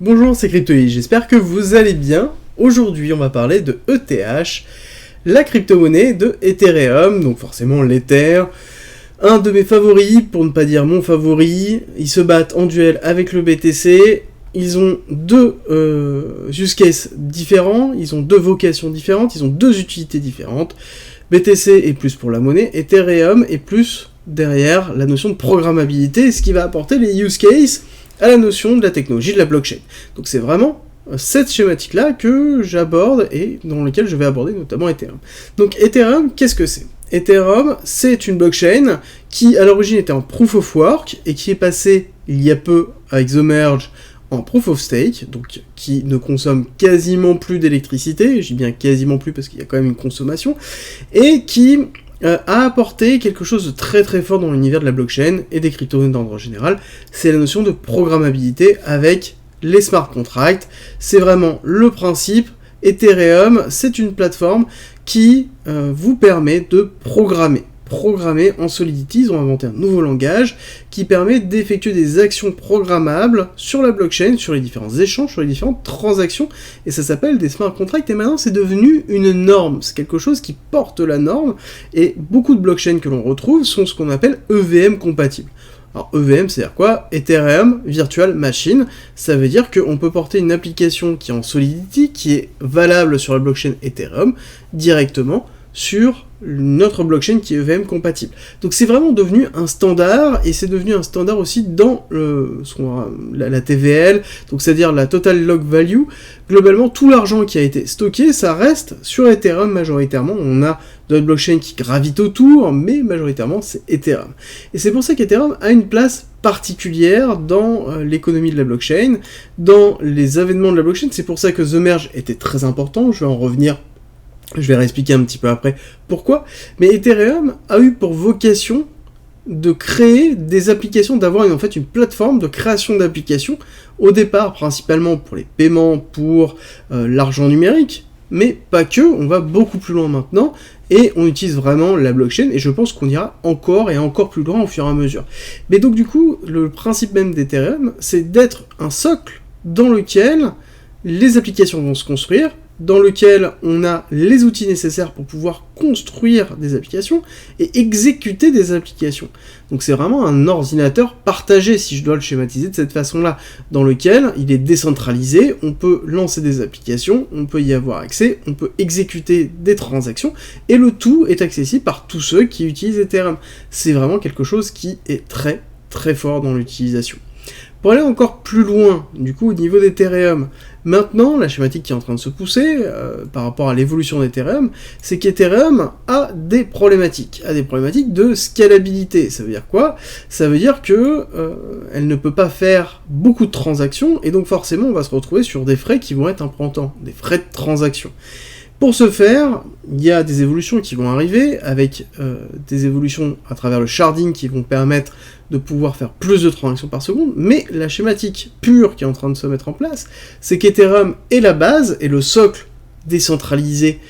Bonjour, c'est Cryptoï, j'espère que vous allez bien. Aujourd'hui, on va parler de ETH, la crypto-monnaie de Ethereum, donc forcément l'Ether. Un de mes favoris, pour ne pas dire mon favori. Ils se battent en duel avec le BTC. Ils ont deux use cases différents, ils ont deux vocations différentes, ils ont deux utilités différentes. BTC est plus pour la monnaie, Ethereum est plus derrière la notion de programmabilité, ce qui va apporter les use cases à la notion de la technologie de la blockchain. Donc c'est vraiment cette schématique-là que j'aborde et dans lequel je vais aborder notamment Ethereum. Donc Ethereum, qu'est-ce que c'est ? Ethereum, c'est une blockchain qui à l'origine était en Proof of Work et qui est passée il y a peu avec The Merge en Proof of Stake, donc qui ne consomme quasiment plus d'électricité, je dis bien quasiment plus parce qu'il y a quand même une consommation, et qui a apporté quelque chose de très très fort dans l'univers de la blockchain et des crypto-monnaies en général, c'est la notion de programmabilité avec les smart contracts. C'est vraiment le principe. Ethereum, c'est une plateforme qui vous permet de programmer en Solidity. Ils ont inventé un nouveau langage qui permet d'effectuer des actions programmables sur la blockchain, sur les différents échanges, sur les différentes transactions, et ça s'appelle des smart contracts, et maintenant c'est devenu une norme, c'est quelque chose qui porte la norme, et beaucoup de blockchains que l'on retrouve sont ce qu'on appelle EVM compatibles. Alors EVM, c'est-à-dire quoi ? Ethereum Virtual Machine, ça veut dire qu'on peut porter une application qui est en Solidity, qui est valable sur la blockchain Ethereum, directement sur notre blockchain qui est EVM compatible. Donc c'est vraiment devenu un standard, et c'est devenu un standard aussi dans la TVL, donc c'est-à-dire la Total Log Value. Globalement, tout l'argent qui a été stocké, ça reste sur Ethereum majoritairement. On a d'autres blockchains qui gravitent autour, mais majoritairement c'est Ethereum. Et c'est pour ça qu'Ethereum a une place particulière dans l'économie de la blockchain, dans les avènements de la blockchain. C'est pour ça que The Merge était très important, je vais en revenir. Je vais réexpliquer un petit peu après pourquoi. Mais Ethereum a eu pour vocation de créer des applications, d'avoir en fait une plateforme de création d'applications, au départ principalement pour les paiements, pour l'argent numérique, mais pas que, on va beaucoup plus loin maintenant, et on utilise vraiment la blockchain, et je pense qu'on ira encore et encore plus loin au fur et à mesure. Mais donc du coup, le principe même d'Ethereum, c'est d'être un socle dans lequel les applications vont se construire, dans lequel on a les outils nécessaires pour pouvoir construire des applications et exécuter des applications. Donc c'est vraiment un ordinateur partagé, si je dois le schématiser de cette façon-là, dans lequel il est décentralisé, on peut lancer des applications, on peut y avoir accès, on peut exécuter des transactions, et le tout est accessible par tous ceux qui utilisent Ethereum. C'est vraiment quelque chose qui est très très fort dans l'utilisation. Pour aller encore plus loin, du coup, au niveau d'Ethereum, maintenant, la schématique qui est en train de se pousser par rapport à l'évolution d'Ethereum, c'est qu'Ethereum a des problématiques de scalabilité. Ça veut dire quoi ? Ça veut dire que elle ne peut pas faire beaucoup de transactions, et donc forcément, on va se retrouver sur des frais qui vont être importants, des frais de transaction. Pour ce faire, il y a des évolutions qui vont arriver, avec des évolutions à travers le sharding qui vont permettre de pouvoir faire plus de transactions par seconde, mais la schématique pure qui est en train de se mettre en place, c'est qu'Ethereum est la base, et le socle décentralisé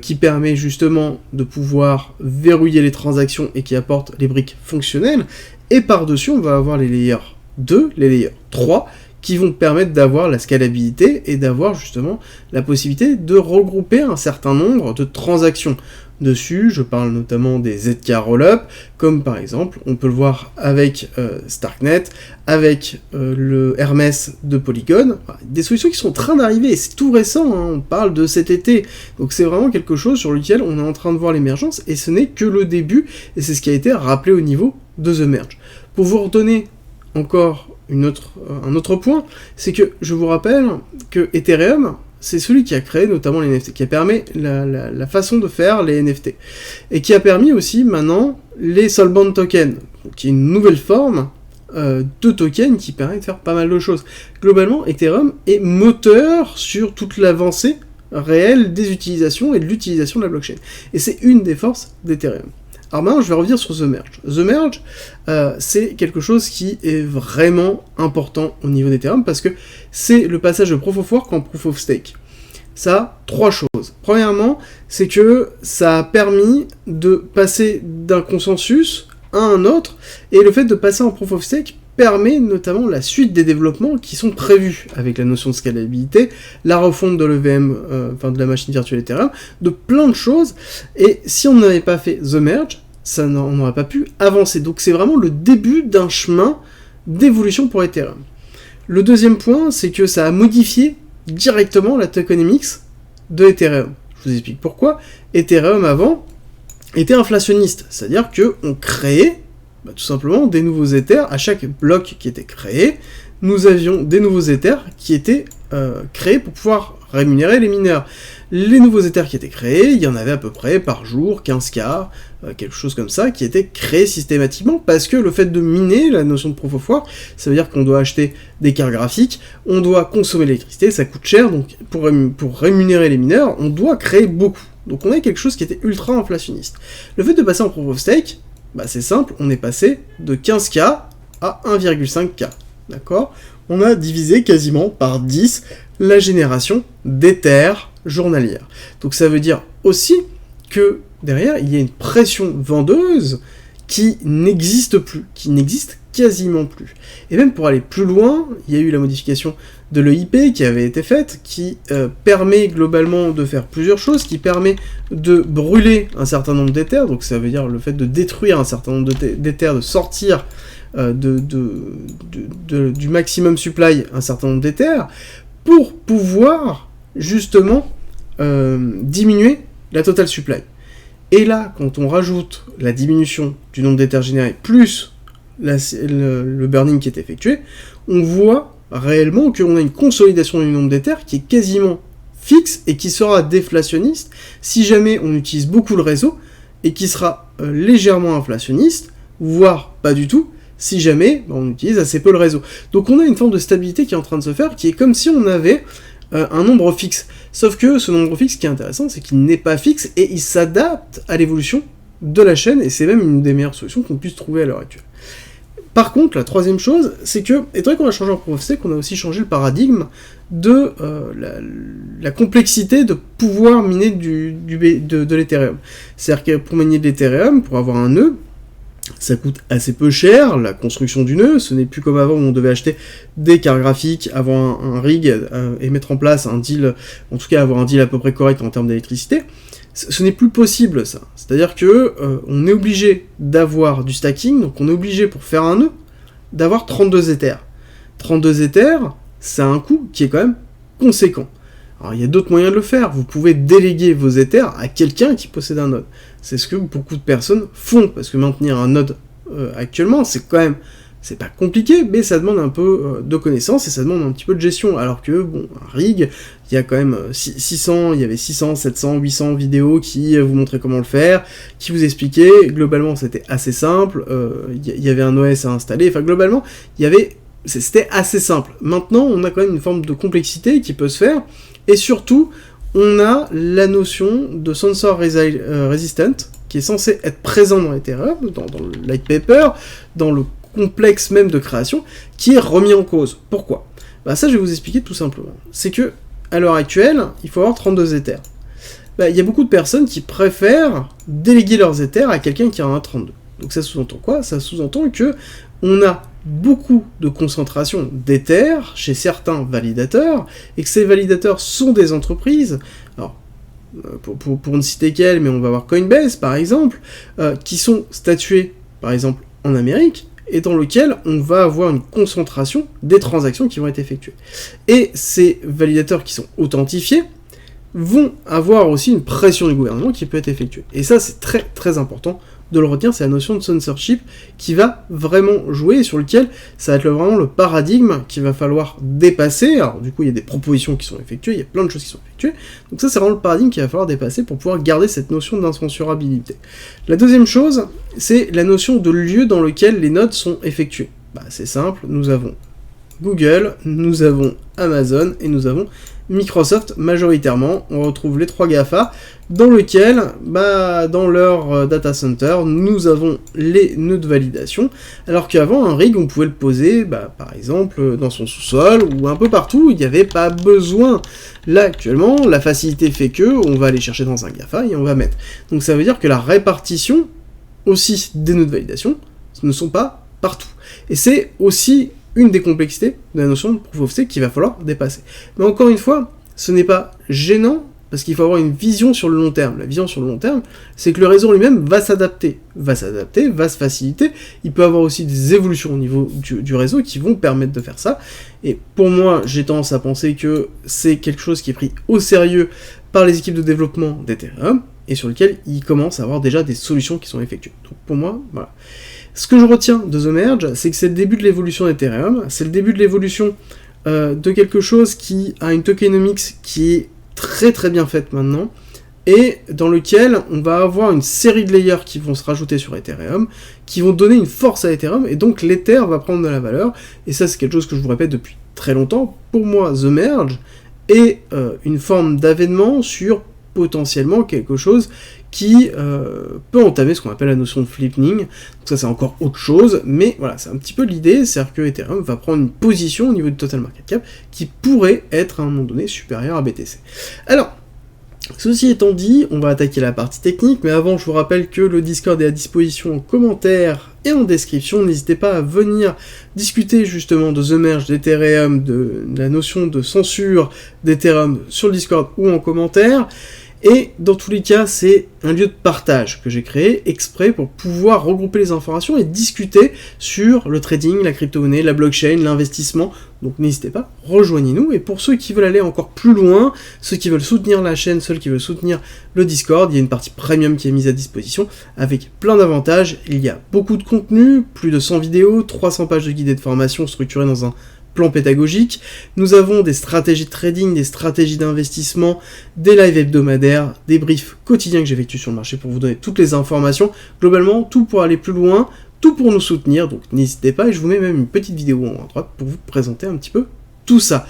qui permet justement de pouvoir verrouiller les transactions et qui apporte les briques fonctionnelles, et par-dessus on va avoir les layers 2, les layers 3, qui vont permettre d'avoir la scalabilité et d'avoir justement la possibilité de regrouper un certain nombre de transactions. Dessus, je parle notamment des ZK Rollup, comme par exemple, on peut le voir avec Starknet, avec le Hermès de Polygon, des solutions qui sont en train d'arriver, et c'est tout récent, hein, on parle de cet été, donc c'est vraiment quelque chose sur lequel on est en train de voir l'émergence, et ce n'est que le début, et c'est ce qui a été rappelé au niveau de The Merge. Pour vous redonner encore un autre point, c'est que je vous rappelle que Ethereum, c'est celui qui a créé notamment les NFT, qui a permis la façon de faire les NFT, et qui a permis aussi maintenant les Soulbound tokens, qui est une nouvelle forme de token qui permet de faire pas mal de choses. Globalement, Ethereum est moteur sur toute l'avancée réelle des utilisations et de l'utilisation de la blockchain, et c'est une des forces d'Ethereum. Alors maintenant, je vais revenir sur The Merge. The Merge, c'est quelque chose qui est vraiment important au niveau d'Ethereum, parce que c'est le passage de Proof of Work en Proof of Stake. Ça a trois choses. Premièrement, c'est que ça a permis de passer d'un consensus à un autre, et le fait de passer en Proof of Stake permet notamment la suite des développements qui sont prévus avec la notion de scalabilité, la refonte de l'EVM, enfin de la machine virtuelle Ethereum, de plein de choses, et si on n'avait pas fait The Merge, on n'aurait pas pu avancer. Donc c'est vraiment le début d'un chemin d'évolution pour Ethereum. Le deuxième point, c'est que ça a modifié directement la tokenomics de Ethereum. Je vous explique pourquoi. Ethereum avant était inflationniste, c'est-à-dire qu'on créait tout simplement des nouveaux Ethers. À chaque bloc qui était créé, nous avions des nouveaux Ethers qui étaient créés pour pouvoir rémunérer les mineurs. Les nouveaux Ethers qui étaient créés, il y en avait à peu près par jour, 15K, quelque chose comme ça, qui étaient créés systématiquement, parce que le fait de miner, la notion de proof of work, ça veut dire qu'on doit acheter des cartes graphiques, on doit consommer l'électricité, ça coûte cher, donc pour rémunérer les mineurs, on doit créer beaucoup. Donc on a quelque chose qui était ultra inflationniste. Le fait de passer en proof of stake, c'est simple, on est passé de 15K à 1,5K, d'accord ? On a divisé quasiment par 10 la génération d'Ethers journalière. Donc ça veut dire aussi que derrière, il y a une pression vendeuse qui n'existe plus, qui n'existe quasiment plus. Et même pour aller plus loin, il y a eu la modification de l'EIP qui avait été faite, qui permet globalement de faire plusieurs choses, qui permet de brûler un certain nombre d'Ethers, donc ça veut dire le fait de détruire un certain nombre d'Ethers, de sortir du maximum supply un certain nombre d'Ethers, pour pouvoir justement diminuer la total supply. Et là, quand on rajoute la diminution du nombre d'Ethers générés, plus le burning qui est effectué, on voit réellement qu'on a une consolidation du nombre d'Ethers qui est quasiment fixe et qui sera déflationniste si jamais on utilise beaucoup le réseau, et qui sera légèrement inflationniste, voire pas du tout, si jamais on utilise assez peu le réseau. Donc on a une forme de stabilité qui est en train de se faire, qui est comme si on avait un nombre fixe. Sauf que ce nombre fixe, ce qui est intéressant, c'est qu'il n'est pas fixe, et il s'adapte à l'évolution de la chaîne, et c'est même une des meilleures solutions qu'on puisse trouver à l'heure actuelle. Par contre, la troisième chose, c'est que, étant donné qu'on a changé en proof of stake, on a aussi changé le paradigme de la complexité de pouvoir miner de l'Ethereum. C'est-à-dire que pour miner de l'Ethereum, pour avoir un nœud, ça coûte assez peu cher, la construction du nœud, ce n'est plus comme avant où on devait acheter des cartes graphiques, avoir un rig et mettre en place un deal, en tout cas avoir un deal à peu près correct en termes d'électricité. Ce n'est plus possible ça, c'est-à-dire que on est obligé d'avoir du stacking, donc on est obligé pour faire un nœud d'avoir 32 Ethers. 32 Ethers, c'est un coût qui est quand même conséquent. Alors il y a d'autres moyens de le faire, vous pouvez déléguer vos Ethers à quelqu'un qui possède un node. C'est ce que beaucoup de personnes font, parce que maintenir un node actuellement, c'est pas compliqué, mais ça demande un peu de connaissances et ça demande un petit peu de gestion, alors que, bon, un rig, il y a quand même il y avait 600, 700, 800 vidéos qui vous montraient comment le faire, qui vous expliquaient, globalement c'était assez simple, il y avait un OS à installer, enfin globalement, c'était assez simple. Maintenant, on a quand même une forme de complexité qui peut se faire, et surtout, on a la notion de sensor resistant, qui est censé être présent dans Ethereum, dans le light paper, dans le complexe même de création, qui est remis en cause. Pourquoi ? Ça, je vais vous expliquer tout simplement. C'est que, à l'heure actuelle, il faut avoir 32 Ethers. Il y a beaucoup de personnes qui préfèrent déléguer leurs Ethers à quelqu'un qui en a 32. Donc ça sous-entend quoi ? Ça sous-entend que on a beaucoup de concentration d'Ethers chez certains validateurs, et que ces validateurs sont des entreprises, alors pour ne citer qu'elles, mais on va voir Coinbase par exemple, qui sont statuées par exemple en Amérique, et dans lequel on va avoir une concentration des transactions qui vont être effectuées. Et ces validateurs qui sont authentifiés vont avoir aussi une pression du gouvernement qui peut être effectuée. Et ça, c'est très très important de le retenir, c'est la notion de censorship qui va vraiment jouer, et sur lequel ça va être vraiment le paradigme qu'il va falloir dépasser. Alors du coup, il y a des propositions qui sont effectuées, il y a plein de choses qui sont effectuées, donc ça c'est vraiment le paradigme qu'il va falloir dépasser pour pouvoir garder cette notion d'incensurabilité. La deuxième chose, c'est la notion de lieu dans lequel les nodes sont effectuées. C'est simple, nous avons Google, nous avons Amazon, et nous avons Microsoft majoritairement. On retrouve les trois GAFA, dans lequel, dans leur data center, nous avons les nœuds de validation, alors qu'avant, un rig, on pouvait le poser, par exemple, dans son sous-sol, ou un peu partout, il n'y avait pas besoin. Là, actuellement, la facilité fait que, on va aller chercher dans un GAFA, et on va mettre. Donc ça veut dire que la répartition, aussi, des nœuds de validation, ne sont pas partout. Et c'est aussi une des complexités de la notion de Proof of Stake qu'il va falloir dépasser. Mais encore une fois, ce n'est pas gênant, parce qu'il faut avoir une vision sur le long terme. La vision sur le long terme, c'est que le réseau lui-même va s'adapter, va se faciliter. Il peut avoir aussi des évolutions au niveau du réseau qui vont permettre de faire ça. Et pour moi, j'ai tendance à penser que c'est quelque chose qui est pris au sérieux par les équipes de développement d'Ethereum, et sur lequel il commence à avoir déjà des solutions qui sont effectuées. Donc pour moi, voilà. Ce que je retiens de The Merge, c'est que c'est le début de l'évolution d'Ethereum, c'est le début de l'évolution de quelque chose qui a une tokenomics qui est très très bien faite maintenant, et dans lequel on va avoir une série de layers qui vont se rajouter sur Ethereum, qui vont donner une force à Ethereum, et donc l'Ether va prendre de la valeur, et ça c'est quelque chose que je vous répète depuis très longtemps. Pour moi, The Merge est une forme d'avènement sur potentiellement quelque chose qui peut entamer ce qu'on appelle la notion de flipping. Donc ça c'est encore autre chose, mais voilà, c'est un petit peu l'idée, c'est-à-dire que Ethereum va prendre une position au niveau du total market cap qui pourrait être à un moment donné supérieur à BTC. Alors, ceci étant dit, on va attaquer la partie technique, mais avant je vous rappelle que le Discord est à disposition en commentaire et en description. N'hésitez pas à venir discuter justement de The Merge, d'Ethereum, de la notion de censure d'Ethereum sur le Discord ou en commentaire. Et dans tous les cas, c'est un lieu de partage que j'ai créé exprès pour pouvoir regrouper les informations et discuter sur le trading, la crypto-monnaie, la blockchain, l'investissement. Donc n'hésitez pas, rejoignez-nous. Et pour ceux qui veulent aller encore plus loin, ceux qui veulent soutenir la chaîne, ceux qui veulent soutenir le Discord, il y a une partie premium qui est mise à disposition avec plein d'avantages. Il y a beaucoup de contenu, plus de 100 vidéos, 300 pages de guidés de formation structurés dans un plan pédagogique. Nous avons des stratégies de trading, des stratégies d'investissement, des lives hebdomadaires, des briefs quotidiens que j'effectue sur le marché pour vous donner toutes les informations. Globalement, tout pour aller plus loin, tout pour nous soutenir, donc n'hésitez pas, et je vous mets même une petite vidéo en haut à droite pour vous présenter un petit peu tout ça.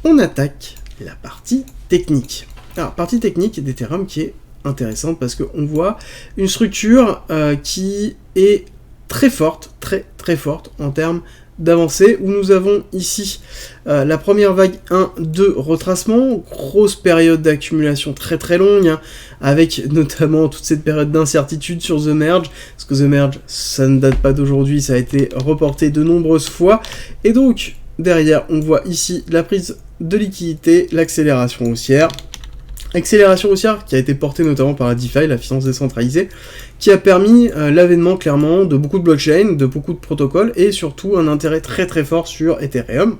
On attaque la partie technique. Alors, partie technique d'Ethereum qui est intéressante parce qu'on voit une structure qui est très forte, très forte en termes d'avancée, où nous avons ici la première vague 1-2 retracement, grosse période d'accumulation très longue, hein, avec notamment toute cette période d'incertitude sur The Merge, parce que The Merge, ça ne date pas d'aujourd'hui, ça a été reporté de nombreuses fois, et donc derrière on voit ici la prise de liquidité, l'accélération haussière, qui a été portée notamment par la DeFi, la finance décentralisée, qui a permis l'avènement clairement de beaucoup de blockchains, de beaucoup de protocoles, et surtout un intérêt très fort sur Ethereum,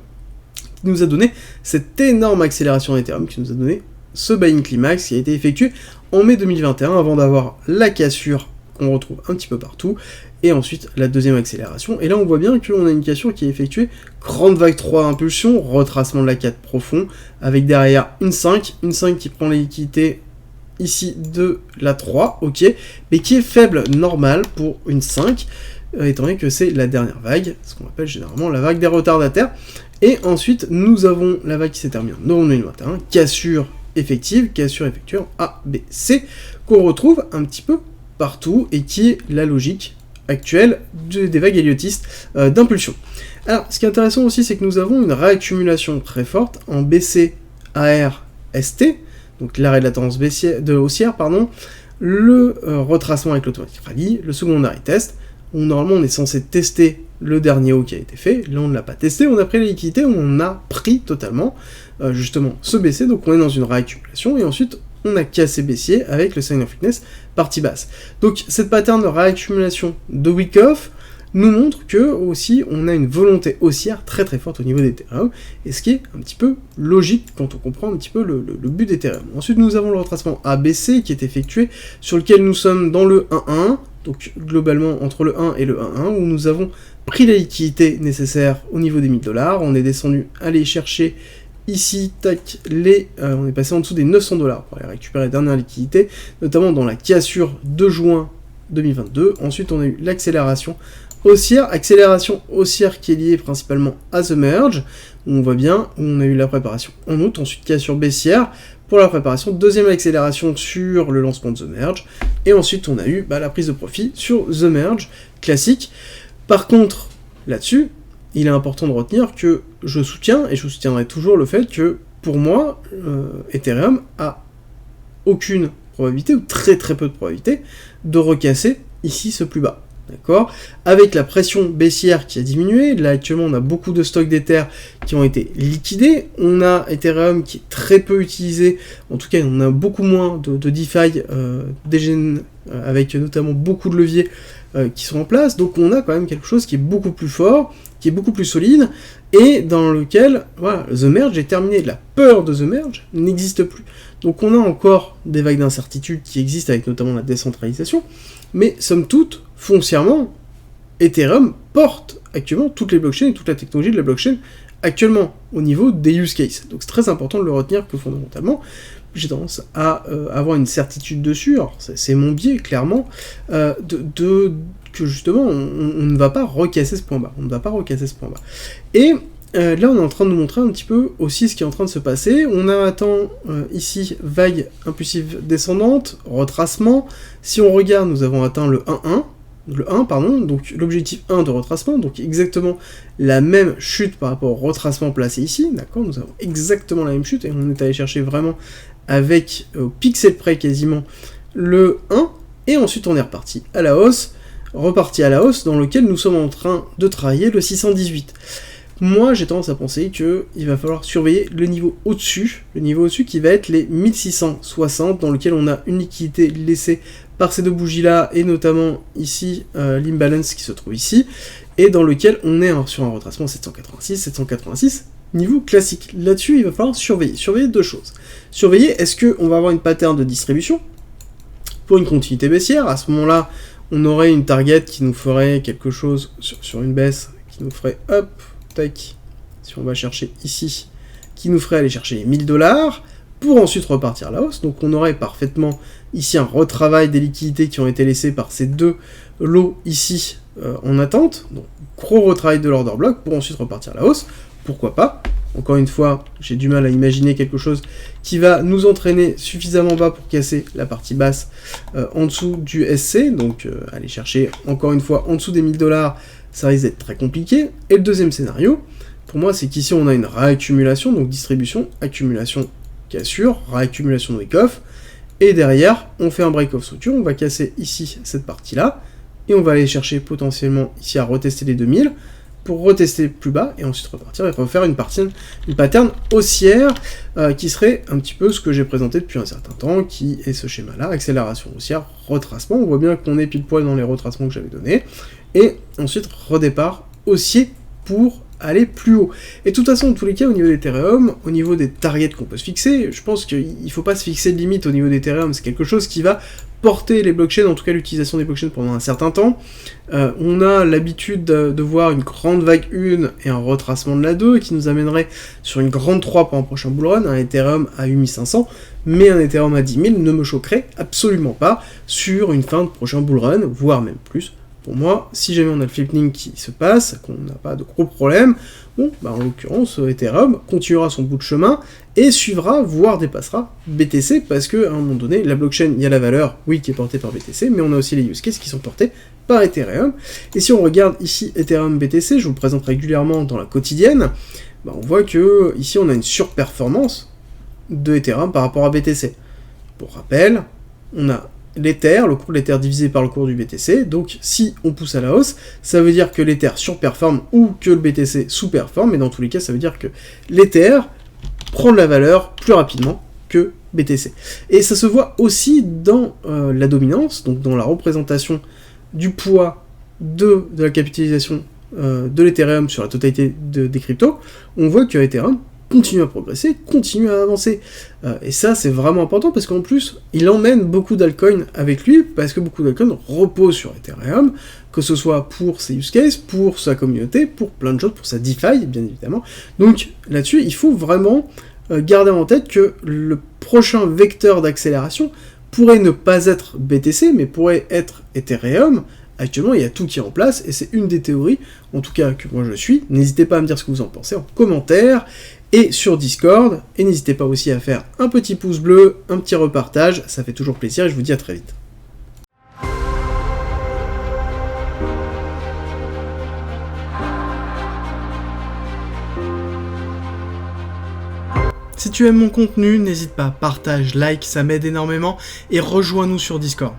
qui nous a donné cette énorme accélération d'Ethereum, qui nous a donné ce buying climax qui a été effectué en mai 2021, avant d'avoir la cassure qu'on retrouve un petit peu partout, et ensuite la deuxième accélération. Et là on voit bien qu'on a une cassure qui est effectuée, grande vague 3 impulsion, retracement de la 4 profond, avec derrière une 5 qui prend les liquidités ici de la 3, ok, mais qui est faible, normal pour une 5, étant donné que c'est la dernière vague, ce qu'on appelle généralement la vague des retardataires. Et ensuite nous avons la vague qui s'est terminée en novembre 2021, cassure effective en A, B, C, qu'on retrouve un petit peu partout, et qui est la logique actuelle des vagues héliotistes d'impulsion. Alors, ce qui est intéressant aussi, c'est que nous avons une réaccumulation très forte en BC, AR, ST, donc l'arrêt de la tendance haussière, le retracement avec l'automatic rally, le secondary test, où normalement on est censé tester le dernier haut qui a été fait. Là on ne l'a pas testé, on a pris les liquidités, on a pris totalement justement ce baissier, donc on est dans une réaccumulation, et ensuite on a cassé baissier avec le sign of weakness partie basse. Donc cette pattern de réaccumulation de week off nous montre que aussi on a une volonté haussière très forte au niveau d'Ethereum, et ce qui est un petit peu logique quand on comprend un petit peu le but d'Ethereum. Ensuite nous avons le retracement ABC qui est effectué, sur lequel nous sommes dans le 1-1, donc globalement entre le 1 et le 1-1, où nous avons pris les liquidités nécessaires au niveau des 1000 $, on est descendu aller chercher ici, tac, on est passé en dessous des 900 $ pour aller récupérer les dernières liquidités, notamment dans la cassure de juin 2022. Ensuite, on a eu l'accélération haussière qui est liée principalement à The Merge, où on voit bien, où on a eu la préparation en août, ensuite cassure baissière pour la préparation, deuxième accélération sur le lancement de The Merge, et ensuite on a eu la prise de profit sur The Merge classique. Par contre, là-dessus, il est important de retenir que je soutiens, et je soutiendrai toujours le fait que, pour moi, Ethereum a aucune probabilité, ou très peu de probabilité, de recasser ici ce plus bas. d'accord, avec la pression baissière qui a diminué. Là actuellement on a beaucoup de stocks d'Ether qui ont été liquidés, on a Ethereum qui est très peu utilisé, en tout cas on a beaucoup moins de DeFi avec notamment beaucoup de leviers qui sont en place, donc on a quand même quelque chose qui est beaucoup plus fort, qui est beaucoup plus solide, et dans lequel, voilà, The Merge est terminé, la peur de The Merge n'existe plus. Donc on a encore des vagues d'incertitude qui existent avec notamment la décentralisation, mais somme toute, foncièrement, Ethereum porte actuellement toutes les blockchains et toute la technologie de la blockchain actuellement au niveau des use cases. Donc c'est très important de le retenir que fondamentalement, j'ai tendance à avoir une certitude dessus, alors c'est mon biais clairement, que justement on ne va pas recasser ce point bas, Et là on est en train de nous montrer un petit peu aussi ce qui est en train de se passer. On attend ici vague impulsive descendante, retracement. Si on regarde, nous avons atteint le 1, donc l'objectif 1 de retracement, donc exactement la même chute par rapport au retracement placé ici, d'accord, nous avons exactement la même chute, et on est allé chercher vraiment avec au pixel près quasiment le 1, et ensuite on est reparti à la hausse, dans lequel nous sommes en train de travailler le 618. Moi j'ai tendance à penser qu'il va falloir surveiller le niveau au-dessus qui va être les 1660, dans lequel on a une liquidité laissée par ces deux bougies-là, et notamment ici l'imbalance qui se trouve ici, et dans lequel on est sur un retracement 786, niveau classique. Là-dessus, il va falloir surveiller deux choses. Surveiller, est-ce qu'on va avoir une pattern de distribution pour une continuité baissière? À ce moment-là, on aurait une target qui nous ferait quelque chose sur une baisse, qui nous ferait, hop, tac, si on va chercher ici, qui nous ferait aller chercher les 1000$, pour ensuite repartir à la hausse. Donc on aurait parfaitement ici un retravail des liquidités qui ont été laissées par ces deux lots ici en attente. Donc gros retravail de l'order block pour ensuite repartir à la hausse. Pourquoi pas? Encore une fois, j'ai du mal à imaginer quelque chose qui va nous entraîner suffisamment bas pour casser la partie basse en dessous du SC. Donc aller chercher encore une fois en dessous des 1000$, ça risque d'être très compliqué. Et le deuxième scénario, pour moi, c'est qu'ici on a une réaccumulation, donc distribution, accumulation, cassure, réaccumulation de wake-off, et derrière, on fait un break-off structure, on va casser ici cette partie-là, et on va aller chercher potentiellement ici à retester les 2000, pour retester plus bas, et ensuite repartir, et refaire une pattern haussière, qui serait un petit peu ce que j'ai présenté depuis un certain temps, qui est ce schéma-là, accélération haussière, retracement, on voit bien qu'on est pile poil dans les retracements que j'avais donnés, et ensuite redépart haussier pour aller plus haut. Et de toute façon, dans tous les cas, au niveau d'Ethereum, au niveau des targets qu'on peut se fixer, je pense qu'il ne faut pas se fixer de limite au niveau d'Ethereum, c'est quelque chose qui va porter les blockchains, en tout cas l'utilisation des blockchains pendant un certain temps. On a l'habitude de voir une grande vague 1 et un retracement de la 2 qui nous amènerait sur une grande 3 pour un prochain bullrun, un Ethereum à 8500, mais un Ethereum à 10 000 ne me choquerait absolument pas sur une fin de prochain bullrun, voire même plus. Pour moi, si jamais on a le flipping qui se passe, qu'on n'a pas de gros problèmes, bon, bah en l'occurrence, Ethereum continuera son bout de chemin et suivra, voire dépassera BTC, parce qu'à un moment donné, la blockchain, il y a la valeur, oui, qui est portée par BTC, mais on a aussi les use cases qui sont portés par Ethereum. Et si on regarde ici Ethereum BTC, je vous le présente régulièrement dans la quotidienne, bah on voit que ici on a une surperformance de Ethereum par rapport à BTC. Pour rappel, on a l'Ether, le cours de l'Ether divisé par le cours du BTC, donc si on pousse à la hausse, ça veut dire que l'Ether surperforme ou que le BTC sous-performe, mais dans tous les cas, ça veut dire que l'Ether prend de la valeur plus rapidement que BTC. Et ça se voit aussi dans la dominance, donc dans la représentation du poids de la capitalisation de l'Ethereum sur la totalité des cryptos. On voit que Ethereum continue à progresser, continue à avancer. Et ça, c'est vraiment important parce qu'en plus, il emmène beaucoup d'altcoins avec lui, parce que beaucoup d'altcoins reposent sur Ethereum, que ce soit pour ses use cases, pour sa communauté, pour plein de choses, pour sa DeFi, bien évidemment. Donc là-dessus, il faut vraiment garder en tête que le prochain vecteur d'accélération pourrait ne pas être BTC, mais pourrait être Ethereum. Actuellement, il y a tout qui est en place, et c'est une des théories, en tout cas que moi je suis. N'hésitez pas à me dire ce que vous en pensez en commentaire, et sur Discord, et n'hésitez pas aussi à faire un petit pouce bleu, un petit repartage, ça fait toujours plaisir, et je vous dis à très vite. Si tu aimes mon contenu, n'hésite pas, partage, like, ça m'aide énormément, et rejoins-nous sur Discord.